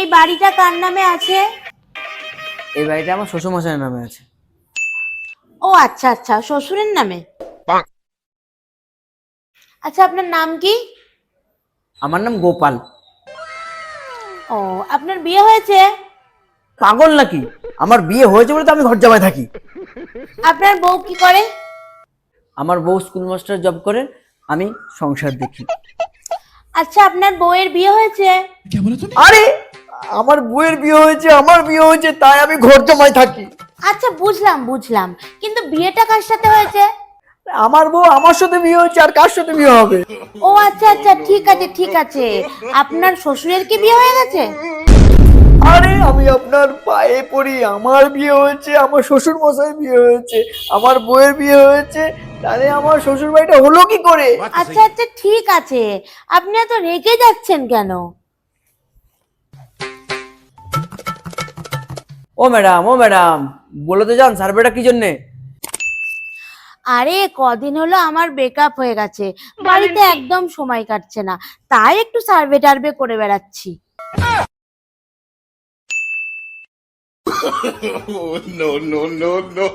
এই বাড়িটা কার নামে আছে? এই বাড়িটা আমার শ্বশুরমশাইয়ের নামে আছে। ও আচ্ছা আচ্ছা, শ্বশুরের নামে। আচ্ছা, আপনার নাম কি? আমার নাম গোপাল। ও, আপনার বিয়ে হয়েছে? পাগল নাকি? আমার বিয়ে হয়েছে বলে তো আমি ঘর জামাই থাকি। আপনার বউ কি করে? আমার বউ স্কুল মাস্টার জব করে, আমি সংসার দেখি। আচ্ছা, আপনার বউয়ের বিয়ে হয়েছে? আরে আমার বউয়ের বিয়ে হয়েছে, আমার বিয়ে হয়েছে, তাই আমি ঘর জামাই থাকি। আচ্ছা, বুঝলাম বুঝলাম, কিন্তু বিয়েটা কার সাথে হয়েছে? আমার বউ আমার সাথে বিয়ে হয়েছে, আর কার সাথে বিয়ে হবে? ও আচ্ছা আচ্ছা, ঠিক আছে ঠিক আছে। আপনার শ্বশুরের কি বিয়ে হয়ে গেছে? আরে আমি আপনার পায়ে পড়ি, আমার বিয়ে হয়েছে, আমার শ্বশুর মশাই বিয়ে হয়েছে, আমার বউয়ের বিয়ে হয়েছে, তাহলে আমার শ্বশুর বাড়িটা হলো কি করে? আচ্ছা আচ্ছা, ঠিক আছে। আপনি এত রেগে যাচ্ছেন কেন? ও ম্যাডাম, ও ম্যাডাম, বলে তো যান সার্ভেটা কি জন্যে? আরে কদিন হলো আমার ব্রেকআপ হয়ে গেছে, বাড়িতে একদম সময় কাটছে না, তাই একটু সার্ভে টার্ভে করে বেড়াচ্ছি। Oh, no, no, no, no.